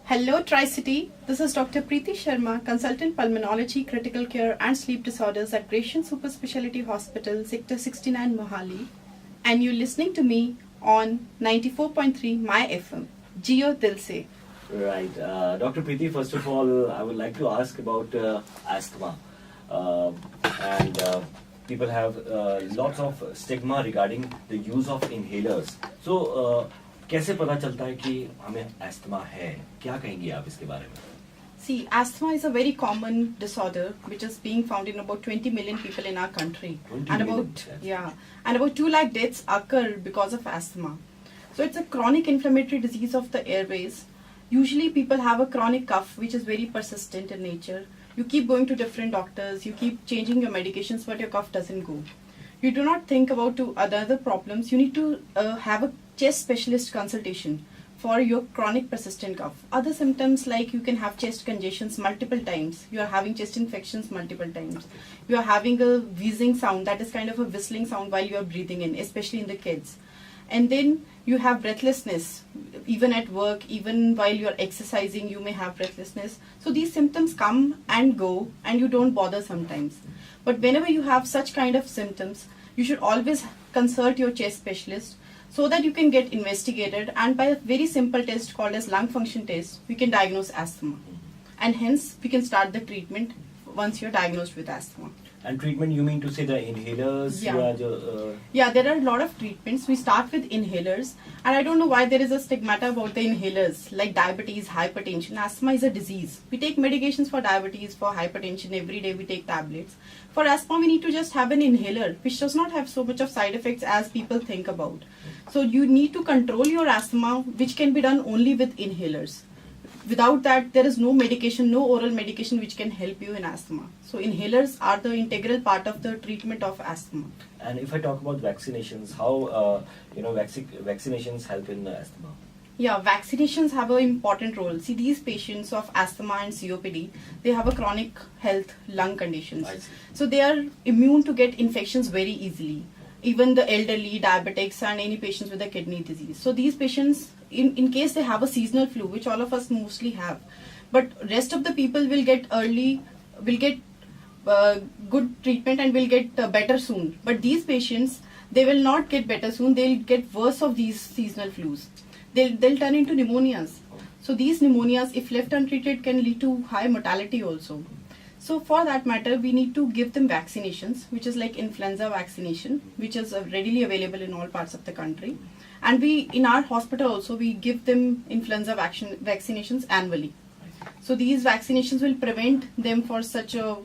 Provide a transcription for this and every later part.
Hello Tri-City, this is Dr. Preeti Sharma, Consultant Pulmonology, Critical Care and Sleep Disorders at Grecian Super Speciality Hospital, Sector 69 Mohali, and you're listening to me on 94.3 My FM, Jio Dil Se. Right. Dr. Preeti, first of all, I would like to ask about asthma. And people have lots of stigma regarding the use of inhalers. So, कैसे पता चलता है कि हमें asthma है? क्या कहेंगी आप इसके बारे में? See, asthma is a very common disorder which is being found in about 20 million people in our country. And about 2 lakh deaths occur because of asthma. So it's a chronic inflammatory disease of the airways. Usually people have a chronic cough which is very persistent in nature. You keep going to different doctors, you keep changing your medications, but your cough doesn't go. You do not think about other problems. You need to have a chest specialist consultation for your chronic persistent cough. Other symptoms like you can have chest congestions multiple times. You are having chest infections multiple times. You are having a wheezing sound, that is kind of a whistling sound while you are breathing in, especially in the kids. And then you have breathlessness, even at work, even while you are exercising, you may have breathlessness. So these symptoms come and go and you don't bother sometimes. But whenever you have such kind of symptoms, you should always consult your chest specialist so that you can get investigated, and by a very simple test called as lung function test, we can diagnose asthma. And hence, we can start the treatment once you're diagnosed with asthma. And treatment, you mean to say the inhalers? Yeah, there are a lot of treatments. We start with inhalers, and I don't know why there is a stigmata about the inhalers, like diabetes, hypertension. Asthma is a disease. We take medications for diabetes, for hypertension. Every day we take tablets. For asthma, we need to just have an inhaler, which does not have so much of side effects as people think about. So you need to control your asthma, which can be done only with inhalers. Without that, there is no medication, no oral medication which can help you in asthma. So inhalers are the integral part of the treatment of asthma. And if I talk about vaccinations, how vaccinations help in asthma? Yeah, vaccinations have an important role. See, these patients of asthma and COPD, they have a chronic health lung conditions. So they are immune to get infections very easily. Even the elderly, diabetics, and any patients with a kidney disease. So these patients, in case they have a seasonal flu, which all of us mostly have, but rest of the people will get good treatment and will get better soon. But these patients, they will not get better soon. They'll get worse of these seasonal flus. They'll turn into pneumonias. So these pneumonias, if left untreated, can lead to high mortality also. So for that matter, we need to give them vaccinations, which is like influenza vaccination, which is readily available in all parts of the country. And in our hospital also, we give them influenza vaccinations annually. So these vaccinations will prevent them for such a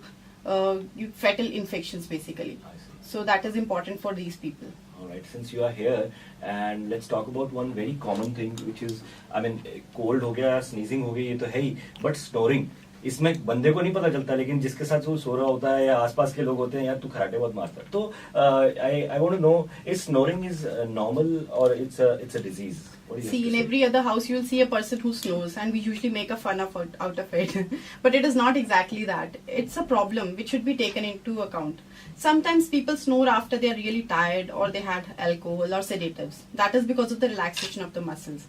fatal infections basically. So that is important for these people. Alright, since you are here, and let's talk about one very common thing, which is, cold हो गया, sneezing हो गई, ये तो है ही, but snoring. इसमें बंदे को नहीं पता चलता, लेकिन जिसके साथ वो सो रहा होता है या आसपास के लोग होते हैं, यार तू खराटे बहुत मारता है. तो I want to know, is snoring is normal or it's a disease? See, in every other house you will see a person who snores, and we usually make a fun out of it. But it is not exactly that. It's a problem which should be taken into account. Sometimes people snore after they are really tired or they had alcohol or sedatives. That is because of the relaxation of the muscles.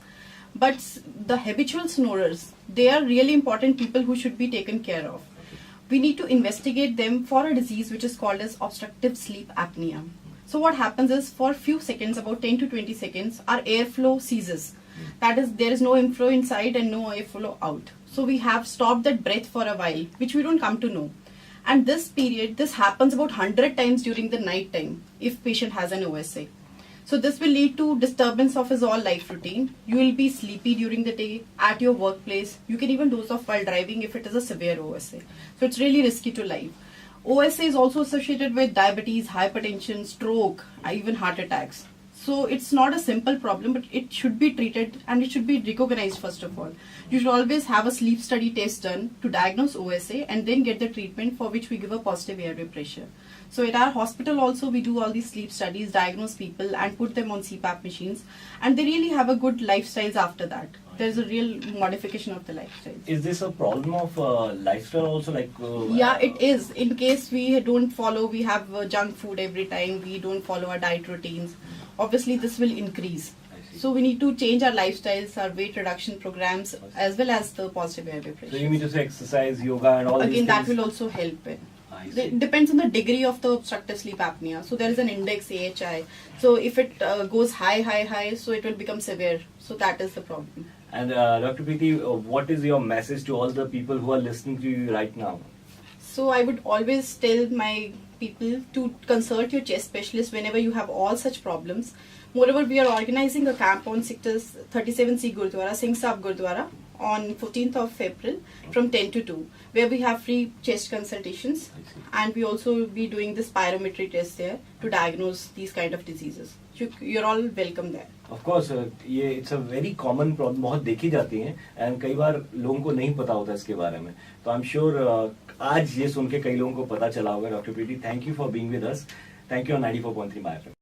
But the habitual snorers, they are really important people who should be taken care of. We need to investigate them for a disease which is called as obstructive sleep apnea. So what happens is, for a few seconds, about 10 to 20 seconds, our airflow ceases. That is, there is no inflow inside and no airflow out. So we have stopped that breath for a while, which we don't come to know. And this happens about 100 times during the night time if patient has an OSA. So this will lead to disturbance of his all life routine. You will be sleepy during the day, at your workplace. You can even doze off while driving if it is a severe OSA. So it's really risky to life. OSA is also associated with diabetes, hypertension, stroke, even heart attacks. So it's not a simple problem, but it should be treated and it should be recognized first of all. You should always have a sleep study test done to diagnose OSA and then get the treatment for which we give a positive airway pressure. So at our hospital also we do all these sleep studies, diagnose people and put them on CPAP machines, and they really have a good lifestyles after that. There's a real modification of the lifestyle. Is this a problem of lifestyle also? Yeah, it is. In case we don't follow, we have junk food every time, we don't follow our diet routines, obviously this will increase. So we need to change our lifestyles, our weight reduction programs, as well as the positive air So vibration. you mean to say exercise, yoga, and all these Again, that things? will also help it. I see. It depends on the degree of the obstructive sleep apnea. So there is an index AHI. So if it goes high, so it will become severe. So that is the problem. And Dr. Preeti, what is your message to all the people who are listening to you right now? So I would always tell my people to consult your chest specialist whenever you have all such problems. Moreover, we are organizing a camp on sectors 37C Gurdwara, Singh Sahib Gurdwara, on 15th of April from 10 to 2, where we have free chest consultations, and we also will be doing the spirometry test there to diagnose these kind of diseases. You're all welcome there. Of course, ये it's a very common problem, बहुत देखी जाती हैं, and कई बार लोगों को नहीं पता होता इसके बारे में. तो I'm sure आज ये सुन के कई लोगों को पता चला होगा. Dr. Preeti, thank you for being with us. Thank you on 94.3 My FM.